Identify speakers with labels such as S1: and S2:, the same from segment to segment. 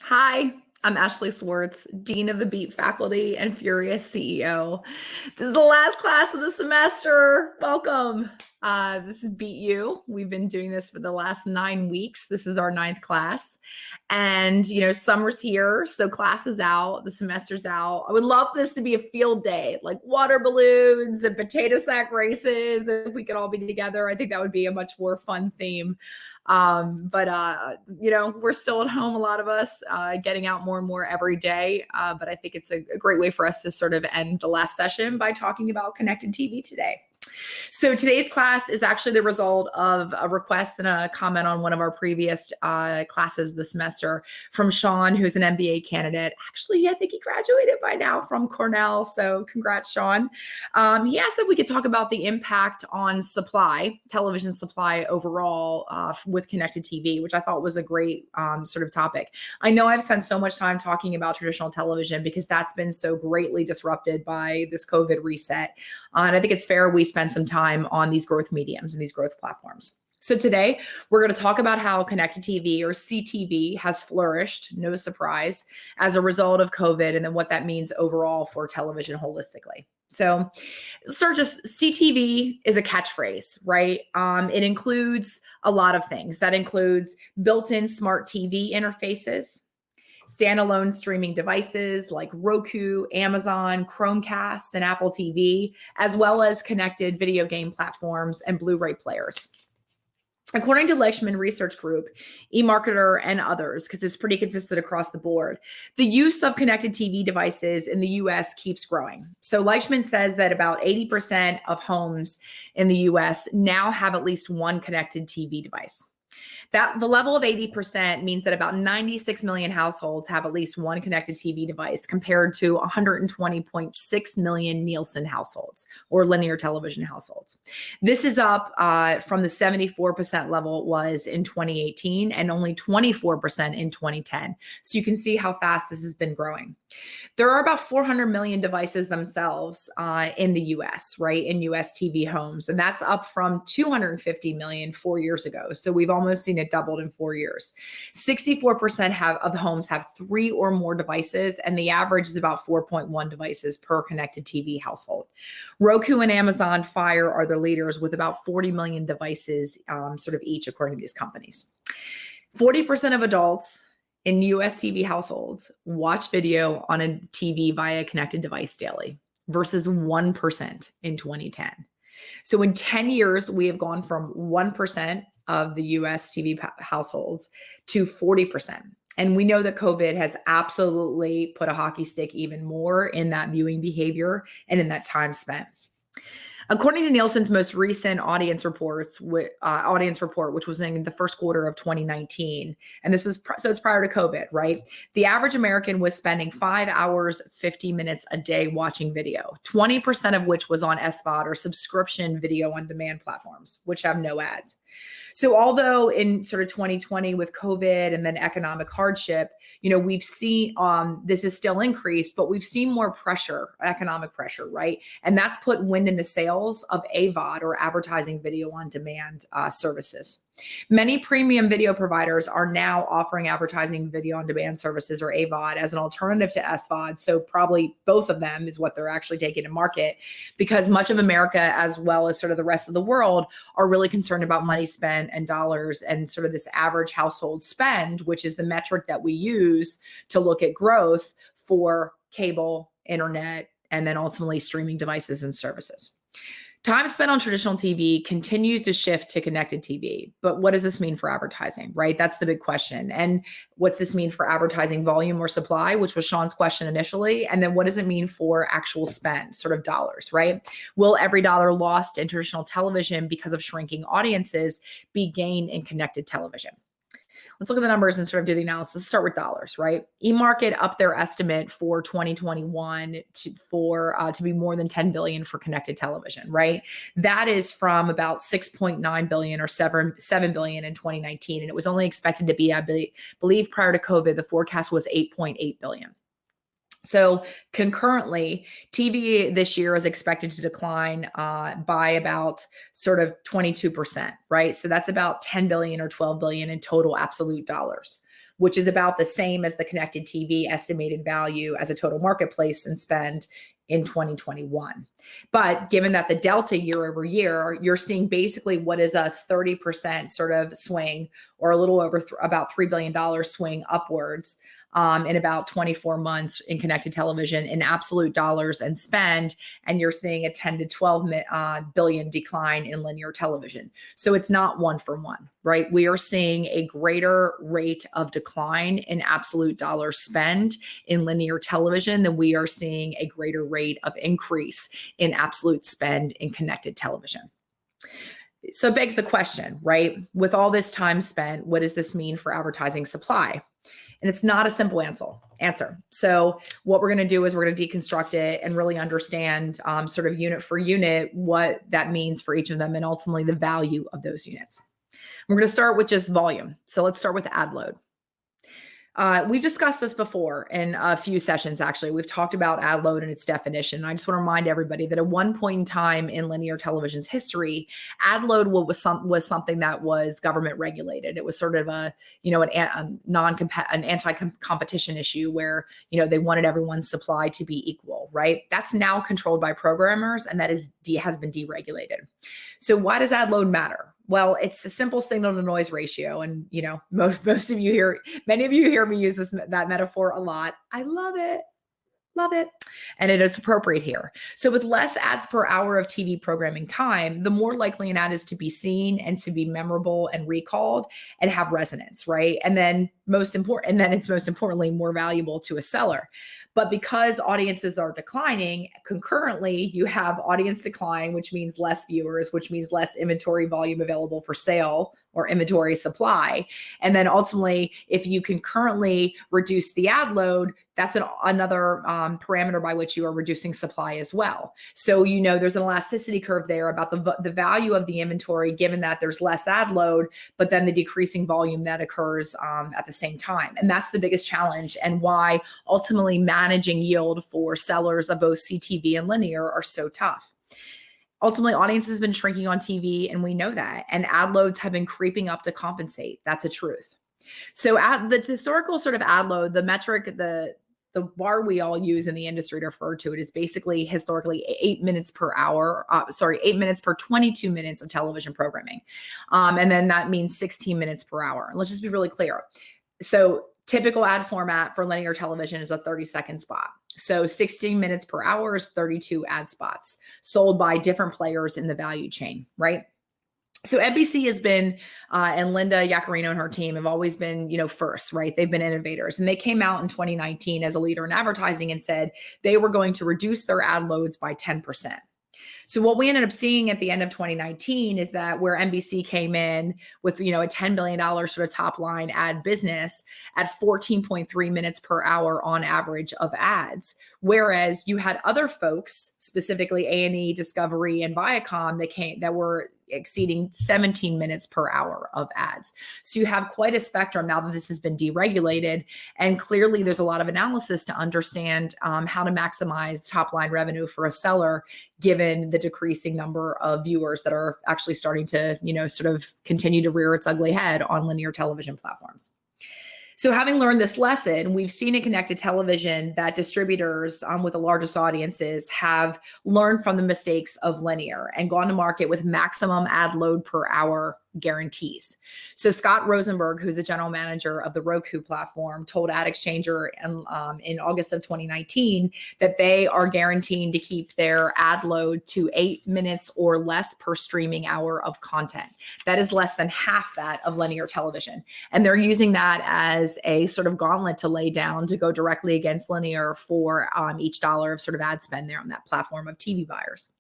S1: Hi, I'm Ashley Swartz, Dean of the Beat faculty and Furious CEO. This is the last class of the semester. Welcome. This is Beat You. We've been doing this for the last 9 weeks. This is our 9th class. And, summer's here, so class is out, the semester's out. I would love this to be a field day, like water balloons and potato sack races. If we could all be together, I think that would be a much more fun theme. We're still at home, a lot of us, getting out more and more every day. But I think it's a great way for us to sort of end the last session by talking about connected TV today. So today's class is actually the result of a request and a comment on one of our previous classes this semester from Sean, who's an MBA candidate. Actually, I think he graduated by now from Cornell. So congrats, Sean. He asked if we could talk about the impact on supply, television supply overall with connected TV, which I thought was a great sort of topic. I know I've spent so much time talking about traditional television because that's been so greatly disrupted by this COVID reset. And I think it's fair we spend some time on these growth mediums and these growth platforms. So today we're going to talk about how connected TV or CTV has flourished, no surprise, as a result of COVID, and then what that means overall for television holistically. So CTV is a catchphrase, right? It includes a lot of things. That includes built-in smart TV interfaces, standalone streaming devices like Roku, Amazon, Chromecast, and Apple TV, as well as connected video game platforms and Blu-ray players. According to Leichman Research Group, eMarketer, and others, because it's pretty consistent across the board, the use of connected TV devices in the US keeps growing. So Leichman says that about 80% of homes in the US now have at least one connected TV device. That the level of 80% means that about 96 million households have at least one connected TV device compared to 120.6 million Nielsen households or linear television households. This is up from the 74% level it was in 2018 and only 24% in 2010. So you can see how fast this has been growing. There are about 400 million devices themselves in the US, right, in US TV homes, and that's up from 250 million 4 years ago. So we've almost seen it doubled in 4 years. 64% of the homes have 3 or more devices, and the average is about 4.1 devices per connected TV household. Roku and Amazon Fire are the leaders with about 40 million devices sort of each, according to these companies. 40% of adults in US TV households watch video on a TV via a connected device daily versus 1% in 2010. So in 10 years, we have gone from 1% of the US TV households to 40%. And we know that COVID has absolutely put a hockey stick even more in that viewing behavior and in that time spent. According to Nielsen's most recent audience report, which was in the first quarter of 2019, and this was so it's prior to COVID, right? The average American was spending 5 hours, 50 minutes a day watching video, 20% of which was on SVOD or subscription video on demand platforms, which have no ads. So although in sort of 2020 with COVID and then economic hardship, we've seen this is still increased, but we've seen more pressure, economic pressure, right? And that's put wind in the sails of AVOD or advertising video on demand services. Many premium video providers are now offering advertising video on demand services or AVOD as an alternative to SVOD. So probably both of them is what they're actually taking to market, because much of America, as well as sort of the rest of the world, are really concerned about money spent and dollars and sort of this average household spend, which is the metric that we use to look at growth for cable, internet, and then ultimately streaming devices and services. Time spent on traditional TV continues to shift to connected TV. But what does this mean for advertising, right? That's the big question. And what's this mean for advertising volume or supply, which was Sean's question initially? And then what does it mean for actual spend, sort of dollars, right? Will every dollar lost in traditional television because of shrinking audiences be gained in connected television? Let's look at the numbers and sort of do the analysis. Let's start with dollars, right? eMarket upped their estimate for 2021 to be more than 10 billion for connected television, right? That is from about 6.9 billion or 7 billion in 2019. And it was only expected to be, I believe prior to COVID, the forecast was 8.8 billion. So concurrently, TV this year is expected to decline by about sort of 22%, right? So that's about 10 billion or 12 billion in total absolute dollars. which is about the same as the connected TV estimated value as a total marketplace and spend in 2021. But given that the delta year over year, you're seeing basically what is a 30% sort of swing, or a little over about $3 billion swing upwards in about 24 months in connected television in absolute dollars and spend. And you're seeing a 10 to 12 billion decline in linear television. So it's not one for one, right? We are seeing a greater rate of decline in absolute dollar spend in linear television than we are seeing a greater rate of increase in absolute spend in connected television. So it begs the question, right? With all this time spent, what does this mean for advertising supply? And it's not a simple answer. So what we're going to do is we're going to deconstruct it and really understand sort of unit for unit what that means for each of them and ultimately the value of those units. We're going to start with just volume. So let's start with ad load. We've discussed this before in a few sessions, actually. We've talked about ad load and its definition. I just want to remind everybody that at one point in time in linear television's history, ad load was something that was government regulated. It was sort of an anti-competition issue where, they wanted everyone's supply to be equal, right? That's now controlled by programmers, and that has been deregulated. So why does ad load matter? Well, it's a simple signal to noise ratio. And, most of you many of you hear me use that metaphor a lot. I love it. And it is appropriate here. So with less ads per hour of TV programming time, the more likely an ad is to be seen and to be memorable and recalled and have resonance, right? And then it's most importantly more valuable to a seller. But because audiences are declining, concurrently, you have audience decline, which means less viewers, which means less inventory volume available for sale or inventory supply. And then ultimately, if you concurrently reduce the ad load, that's another parameter by which you are reducing supply as well. So, there's an elasticity curve there about the value of the inventory, given that there's less ad load, but then the decreasing volume that occurs at the same time. And that's the biggest challenge, and why ultimately managing yield for sellers of both CTV and linear are so tough. Ultimately, audiences have been shrinking on TV, and we know that. And ad loads have been creeping up to compensate. That's a truth. So the historical sort of ad load, the metric, the bar we all use in the industry to refer to it is basically historically 8 minutes per hour, 8 minutes per 22 minutes of television programming. And then that means 16 minutes per hour. And let's just be really clear. So typical ad format for linear television is a 30-second spot. So 16 minutes per hour is 32 ad spots sold by different players in the value chain, right? So NBC has been, and Linda Yaccarino and her team have always been, first, right? They've been innovators. And they came out in 2019 as a leader in advertising and said they were going to reduce their ad loads by 10%. So what we ended up seeing at the end of 2019 is that where NBC came in with, a $10 billion sort of top line ad business at 14.3 minutes per hour on average of ads, whereas you had other folks, specifically A&E, Discovery, and Viacom that were exceeding 17 minutes per hour of ads. So you have quite a spectrum now that this has been deregulated. And clearly there's a lot of analysis to understand how to maximize top line revenue for a seller, given the decreasing number of viewers that are actually starting to, sort of continue to rear its ugly head on linear television platforms. So having learned this lesson, we've seen in connected television that distributors with the largest audiences have learned from the mistakes of linear and gone to market with maximum ad load per hour guarantees. So Scott Rosenberg, who's the general manager of the Roku platform, told Ad Exchanger in August of 2019 that they are guaranteeing to keep their ad load to 8 minutes or less per streaming hour of content. That is less than half that of linear television. And they're using that as a sort of gauntlet to lay down to go directly against linear for each dollar of sort of ad spend there on that platform of TV buyers.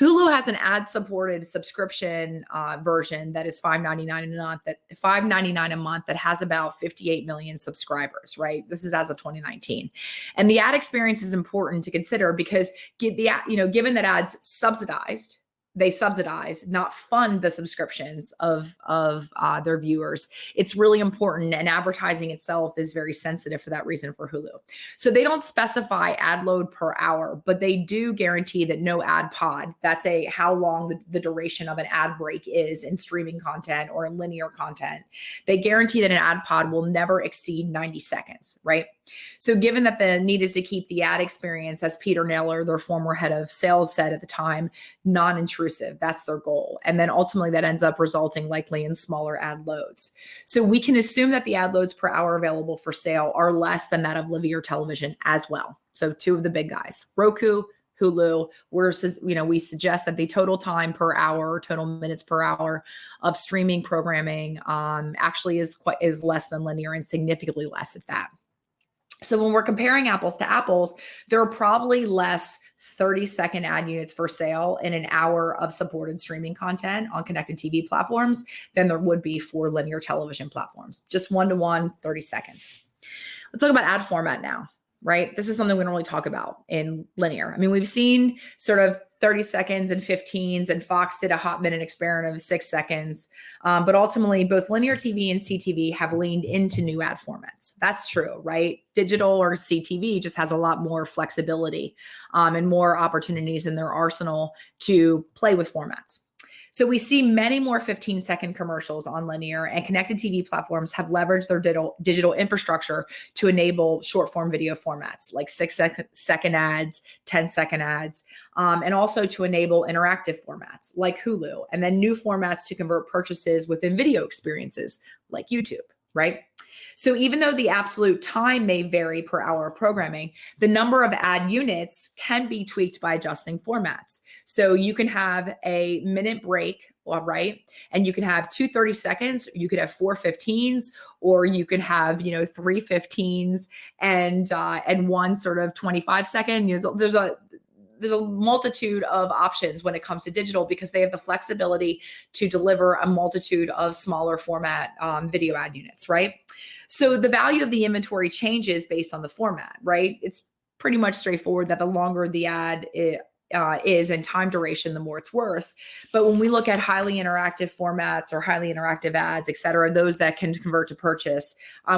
S1: Hulu has an ad-supported subscription version that is $5.99 a month that has about 58 million subscribers, right? This is as of 2019. And the ad experience is important to consider because given that ads subsidized, they subsidize, not fund the subscriptions of their viewers. It's really important, and advertising itself is very sensitive for that reason for Hulu. So they don't specify ad load per hour, but they do guarantee that no ad pod, that's how long the duration of an ad break is in streaming content or in linear content. They guarantee that an ad pod will never exceed 90 seconds, right? So given that the need is to keep the ad experience, as Peter Naylor, their former head of sales, said at the time, non-intrusive, that's their goal. And then ultimately that ends up resulting likely in smaller ad loads. So we can assume that the ad loads per hour available for sale are less than that of linear television as well. So two of the big guys, Roku, Hulu, we suggest that the total time per hour, total minutes per hour of streaming programming actually is less than linear, and significantly less at that. So when we're comparing apples to apples, there are probably less 30-second ad units for sale in an hour of supported streaming content on connected TV platforms than there would be for linear television platforms. Just 1-to-1, 30 seconds. Let's talk about ad format now, right? This is something we don't really talk about in linear. I mean, we've seen sort of 30 seconds and 15s, and Fox did a hot minute experiment of 6 seconds. But ultimately, both linear TV and CTV have leaned into new ad formats. That's true, right? Digital or CTV just has a lot more flexibility and more opportunities in their arsenal to play with formats. So we see many more 15-second commercials on linear, and connected TV platforms have leveraged their digital infrastructure to enable short-form video formats like 6-second ads, 10-second ads, and also to enable interactive formats like Hulu, and then new formats to convert purchases within video experiences like YouTube, right? So even though the absolute time may vary per hour of programming, the number of ad units can be tweaked by adjusting formats. So you can have a minute break, all right, and you can have 2 30 seconds, you could have 4 15s, or you can have 3 15s and one sort of 25-second. There's a multitude of options when it comes to digital, because they have the flexibility to deliver a multitude of smaller format video ad units, right? So the value of the inventory changes based on the format, right? It's pretty much straightforward that the longer the ad is in time duration, the more it's worth. But when we look at highly interactive formats or highly interactive ads, et cetera, those that can convert to purchase,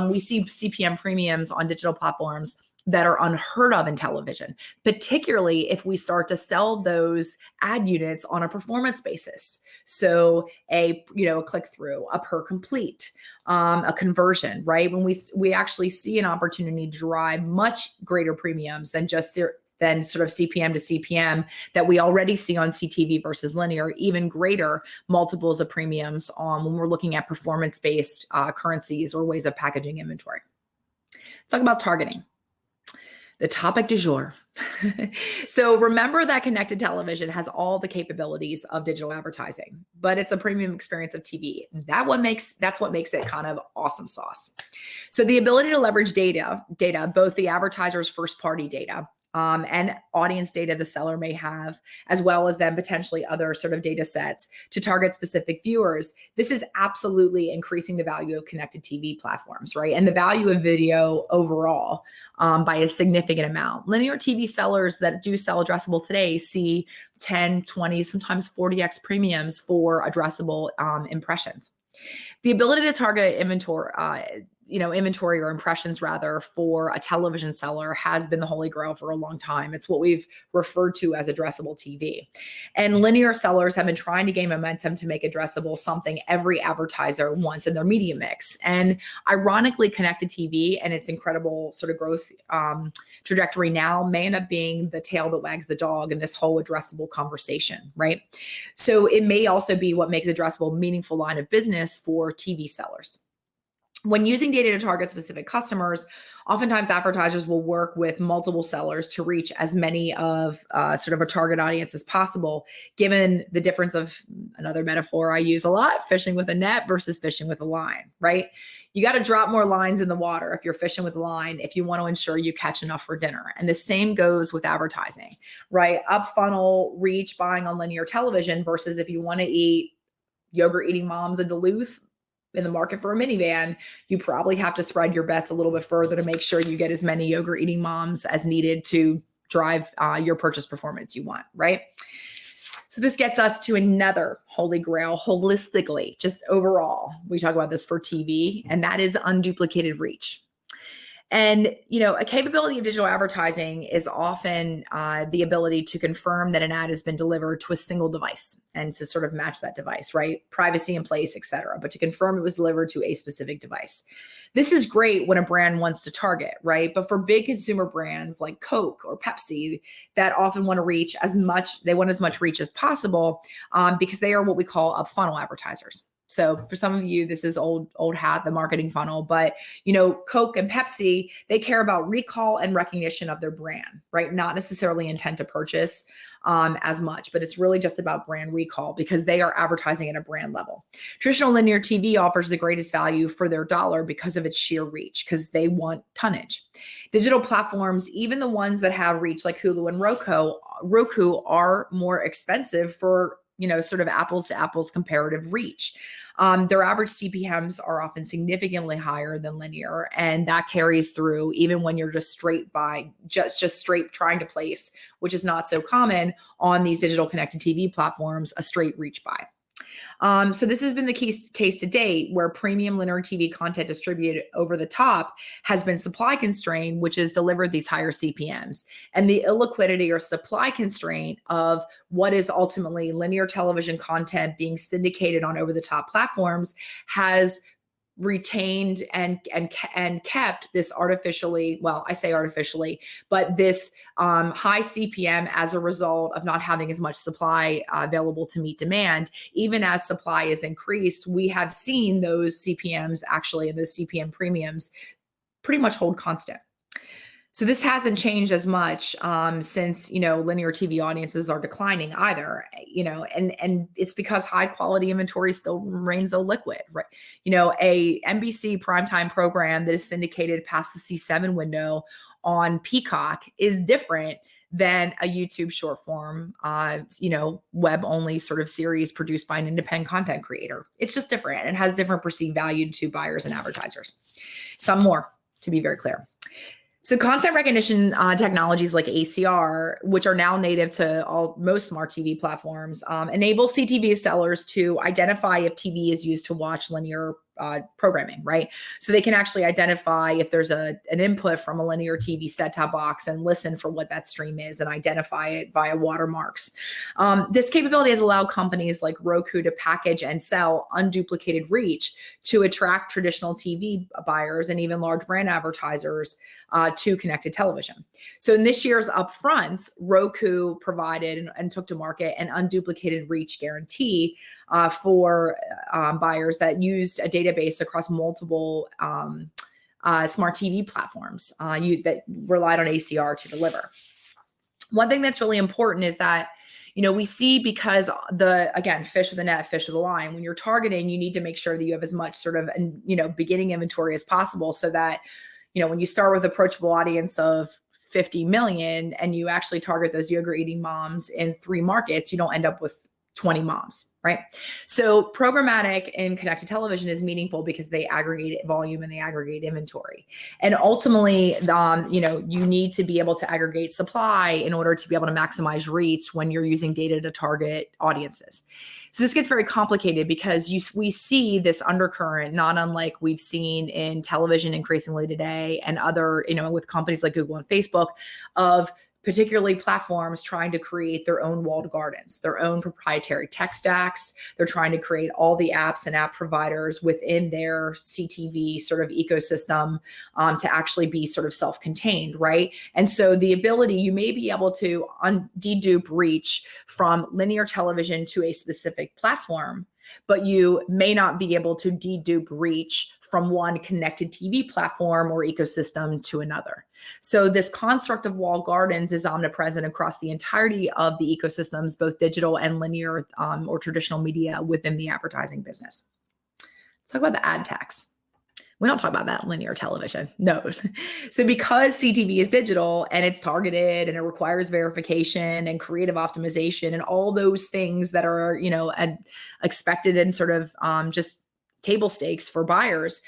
S1: we see CPM premiums on digital platforms that are unheard of in television, particularly if we start to sell those ad units on a performance basis. So a click through, a per complete, a conversion, right? When we actually see an opportunity to drive much greater premiums than sort of CPM to CPM that we already see on CTV versus linear, even greater multiples of premiums when we're looking at performance-based currencies or ways of packaging inventory. Let's talk about targeting. The topic du jour. So remember that connected television has all the capabilities of digital advertising, but it's a premium experience of TV. That's what makes it kind of awesome sauce. So the ability to leverage data, both the advertiser's first party data and audience data the seller may have, as well as then potentially other sort of data sets to target specific viewers. This is absolutely increasing the value of connected TV platforms, right? And the value of video overall by a significant amount. Linear TV sellers that do sell addressable today see 10, 20, sometimes 40x premiums for addressable impressions. The ability to target inventory or impressions rather for a television seller has been the holy grail for a long time. It's what we've referred to as addressable TV. And linear sellers have been trying to gain momentum to make addressable something every advertiser wants in their media mix. And ironically, connected TV and its incredible sort of growth trajectory now may end up being the tail that wags the dog in this whole addressable conversation, right? So it may also be what makes addressable a meaningful line of business for TV sellers. When using data to target specific customers, oftentimes advertisers will work with multiple sellers to reach as many of sort of a target audience as possible, given the difference of another metaphor I use a lot, fishing with a net versus fishing with a line, right? You got to drop more lines in the water if you're fishing with a line, if you want to ensure you catch enough for dinner. And the same goes with advertising, right? Up funnel reach buying on linear television versus if you want to eat yogurt eating moms in Duluth in the market for a minivan, you probably have to spread your bets a little bit further to make sure you get as many yogurt eating moms as needed to drive your purchase performance you want, right? So this gets us to another holy grail holistically, just overall. We talk about this for TV, and that is unduplicated reach. And, a capability of digital advertising is often the ability to confirm that an ad has been delivered to a single device and to sort of match that device, right? Privacy in place, et cetera, but to confirm it was delivered to a specific device. This is great when a brand wants to target, right? But for big consumer brands like Coke or Pepsi that often want to reach they want as much reach as possible because they are what we call up funnel advertisers. So for some of you, this is old hat, the marketing funnel, but Coke and Pepsi, they care about recall and recognition of their brand, right? Not necessarily intent to purchase as much, but it's really just about brand recall because they are advertising at a brand level. Traditional linear TV offers the greatest value for their dollar because of its sheer reach, because they want tonnage. Digital platforms, even the ones that have reach like Hulu and Roku are more expensive for sort of apples to apples comparative reach. Their average CPMs are often significantly higher than linear, and that carries through even when you're just straight trying to place, which is not so common on these digital connected TV platforms, a straight reach buy. So this has been the case to date where premium linear TV content distributed over the top has been supply constrained, which has delivered these higher CPMs. And the illiquidity or supply constraint of what is ultimately linear television content being syndicated on over the top platforms has retained and kept this artificially, well, I say artificially, but this high CPM as a result of not having as much supply available to meet demand. Even as supply is increased, we have seen those CPMs actually, and those CPM premiums pretty much hold constant. So this hasn't changed as much since, linear TV audiences are declining either, and it's because high quality inventory still remains illiquid, right? A NBC primetime program that is syndicated past the C7 window on Peacock is different than a YouTube short form, web only sort of series produced by an independent content creator. It's just different and has different perceived value to buyers and advertisers. Some more, to be very clear. So content recognition technologies like ACR, which are now native to most smart TV platforms, enable CTV sellers to identify if TV is used to watch linear programming, right? So they can actually identify if there's an input from a linear TV set-top box and listen for what that stream is and identify it via watermarks. This capability has allowed companies like Roku to package and sell unduplicated reach to attract traditional TV buyers and even large brand advertisers to connected television. So in this year's upfronts, Roku provided and took to market an unduplicated reach guarantee for buyers that used a database across multiple smart TV platforms that relied on ACR to deliver. One thing that's really important is that, we see because fish with the net, fish with the line, when you're targeting, you need to make sure that you have as much sort of, beginning inventory as possible so that, when you start with approachable audience of 50 million and you actually target those yogurt eating moms in 3 markets, you don't end up with 20 moms, right? So programmatic in connected television is meaningful because they aggregate volume and they aggregate inventory. And ultimately, you need to be able to aggregate supply in order to be able to maximize reach when you're using data to target audiences. So this gets very complicated because we see this undercurrent, not unlike we've seen in television increasingly today and other, with companies like Google and Facebook, of particularly platforms trying to create their own walled gardens, their own proprietary tech stacks. They're trying to create all the apps and app providers within their CTV sort of ecosystem to actually be sort of self-contained, right? And so the ability, you may be able to dedupe reach from linear television to a specific platform, but you may not be able to dedupe reach from one connected TV platform or ecosystem to another. So this construct of walled gardens is omnipresent across the entirety of the ecosystems, both digital and linear or traditional media within the advertising business. Let's talk about the ad tax. We don't talk about that in linear television. No. So because CTV is digital and it's targeted and it requires verification and creative optimization and all those things that are, expected and sort of just table stakes for buyers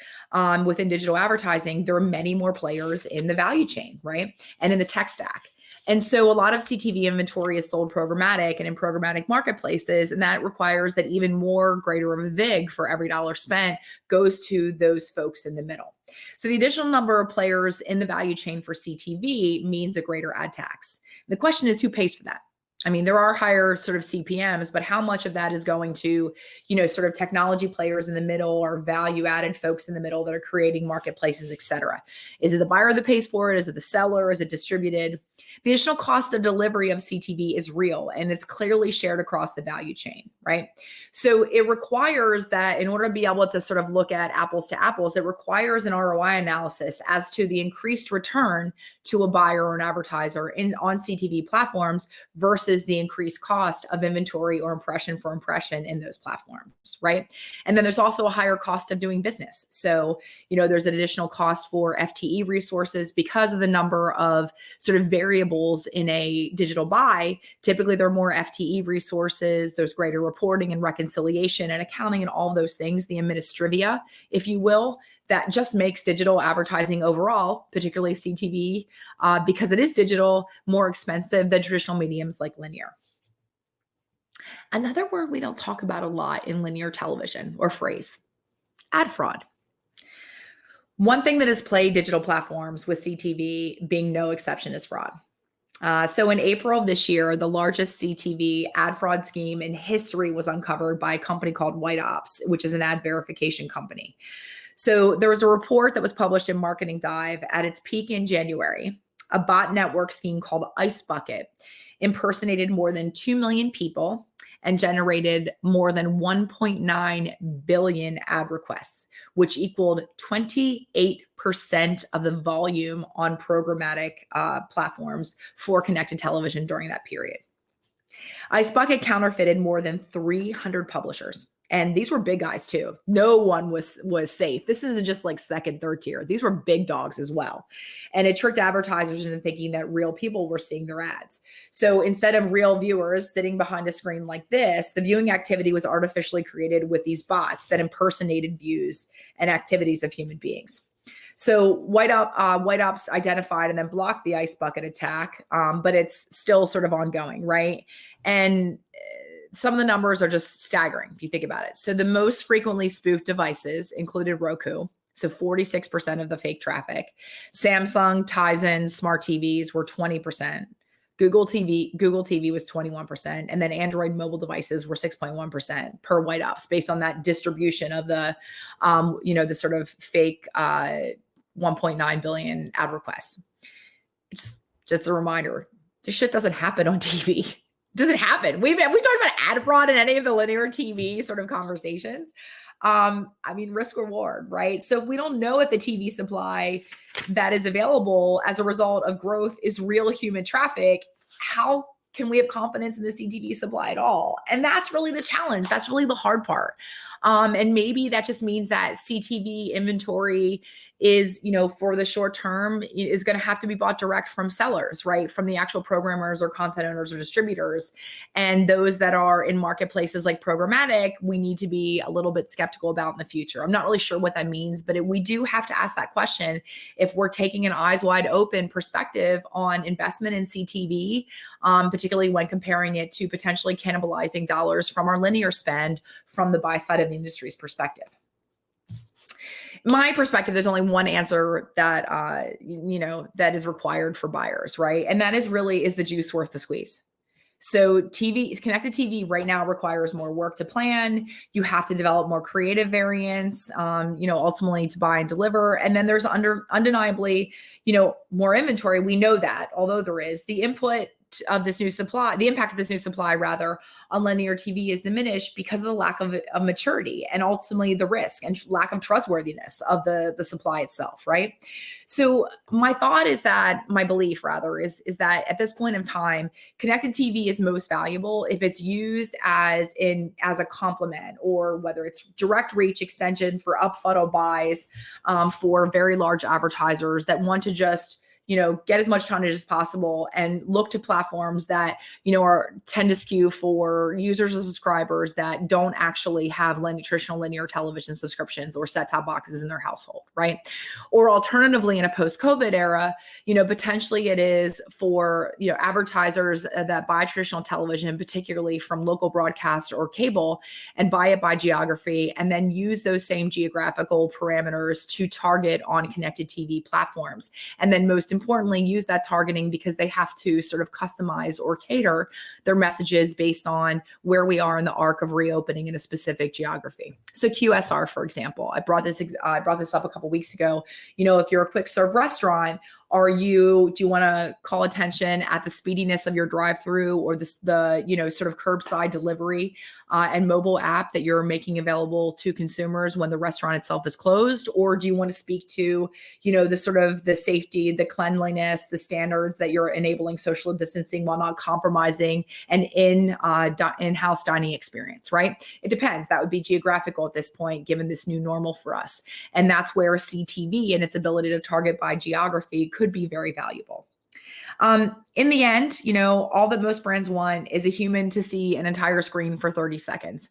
S1: within digital advertising, there are many more players in the value chain, right? And in the tech stack. And so a lot of CTV inventory is sold programmatic and in programmatic marketplaces. And that requires that even more greater of a VIG for every dollar spent goes to those folks in the middle. So the additional number of players in the value chain for CTV means a greater ad tax. The question is, who pays for that? I mean, there are higher sort of CPMs, but how much of that is going to, sort of technology players in the middle or value added folks in the middle that are creating marketplaces, et cetera? Is it the buyer that pays for it? Is it the seller? Is it distributed? The additional cost of delivery of CTV is real, and it's clearly shared across the value chain, right? So it requires that in order to be able to sort of look at apples to apples, it requires an ROI analysis as to the increased return to a buyer or an advertiser on CTV platforms versus the increased cost of inventory or impression for impression in those platforms, right? And then there's also a higher cost of doing business. So, there's an additional cost for FTE resources because of the number of sort of variables in a digital buy. Typically, there are more FTE resources. There's greater reporting and reconciliation and accounting and all of those things, the administrivia, if you will, that just makes digital advertising overall, particularly CTV, because it is digital, more expensive than traditional mediums like linear. Another word we don't talk about a lot in linear television, or phrase, ad fraud. One thing that has plagued digital platforms, with CTV being no exception, is fraud. So in April of this year, the largest CTV ad fraud scheme in history was uncovered by a company called White Ops, which is an ad verification company. So there was a report that was published in Marketing Dive at its peak in January. A bot network scheme called Ice Bucket impersonated more than 2 million people and generated more than 1.9 billion ad requests, which equaled 28% of the volume on programmatic platforms for connected television during that period. Ice Bucket counterfeited more than 300 publishers. And these were big guys too. No one was safe. This isn't just like second, third tier. These were big dogs as well. And it tricked advertisers into thinking that real people were seeing their ads. So instead of real viewers sitting behind a screen like this, the viewing activity was artificially created with these bots that impersonated views and activities of human beings. So White Ops identified and then blocked the Ice Bucket attack, but it's still sort of ongoing, right? And some of the numbers are just staggering if you think about it. So the most frequently spoofed devices included Roku, so 46% of the fake traffic. Samsung, Tizen, smart TVs were 20%. Google TV was 21%, and then Android mobile devices were 6.1% per White Ops, based on that distribution of the, the sort of fake 1.9 billion ad requests. It's just a reminder: this shit doesn't happen on TV. Doesn't happen. We talked about ad fraud in any of the linear TV sort of conversations. Risk reward, right? So if we don't know if the TV supply that is available as a result of growth is real human traffic, how can we have confidence in the CTV supply at all? And that's really the challenge. That's really the hard part. And maybe that just means that CTV inventory is, for the short term, is going to have to be bought direct from sellers, right? From the actual programmers or content owners or distributors. And those that are in marketplaces like programmatic, we need to be a little bit skeptical about in the future. I'm not really sure what that means, but we do have to ask that question if we're taking an eyes wide open perspective on investment in CTV, particularly when comparing it to potentially cannibalizing dollars from our linear spend from the buy side of the industry's perspective. My perspective, there's only one answer that, that is required for buyers, right? And that is the juice worth the squeeze? So connected TV right now requires more work to plan. You have to develop more creative variants, ultimately to buy and deliver. And then there's undeniably, more inventory. We know that, although there is the impact of this new supply on linear TV is diminished because of the lack of maturity and ultimately the risk and lack of trustworthiness of the supply itself, right? So my belief is that at this point in time, connected TV is most valuable if it's used as a complement, or whether it's direct reach extension for up funnel buys for very large advertisers that want to just get as much tonnage as possible and look to platforms that, tend to skew for users or subscribers that don't actually have traditional linear television subscriptions or set-top boxes in their household, right? Or alternatively, in a post-COVID era, potentially it is for, advertisers that buy traditional television, particularly from local broadcast or cable, and buy it by geography, and then use those same geographical parameters to target on connected TV platforms. And then most importantly, use that targeting because they have to sort of customize or cater their messages based on where we are in the arc of reopening in a specific geography. So QSR, for example, I brought this up a couple weeks ago. If you're a quick serve restaurant, do you want to call attention at the speediness of your drive-through or the sort of curbside delivery and mobile app that you're making available to consumers when the restaurant itself is closed? Or do you want to speak to, the sort of the safety, the cleanliness, the standards that you're enabling social distancing while not compromising an in-house dining experience, right? It depends. That would be geographical at this point, given this new normal for us. And that's where CTV and its ability to target by geography could be very valuable. In the end, all that most brands want is a human to see an entire screen for 30 seconds.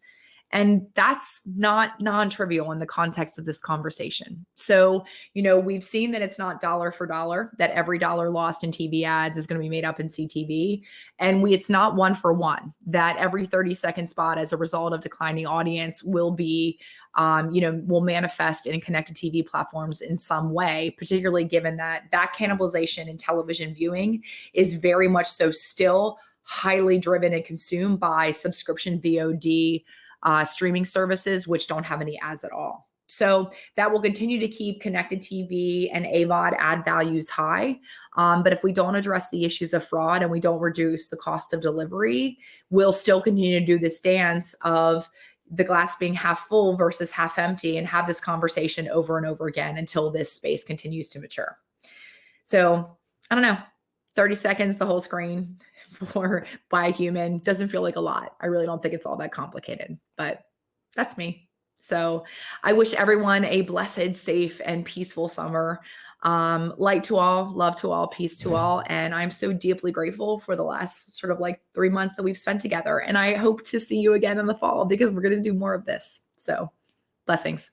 S1: And that's not non-trivial in the context of this conversation. So, we've seen that it's not dollar for dollar, that every dollar lost in TV ads is going to be made up in CTV. And it's not one for one, that every 30-second spot as a result of declining audience will be, will manifest in connected TV platforms in some way, particularly given that cannibalization in television viewing is very much so still highly driven and consumed by subscription VOD streaming services, which don't have any ads at all. So that will continue to keep connected TV and AVOD ad values high. But if we don't address the issues of fraud and we don't reduce the cost of delivery, we'll still continue to do this dance of the glass being half full versus half empty and have this conversation over and over again until this space continues to mature. So I don't know, 30 seconds, the whole screen by a human doesn't feel like a lot. I really don't think it's all that complicated, but that's me. So I wish everyone a blessed, safe, and peaceful summer. Light to all, love to all, peace to all. And I'm so deeply grateful for the last sort of 3 months that we've spent together. And I hope to see you again in the fall because we're going to do more of this. So blessings.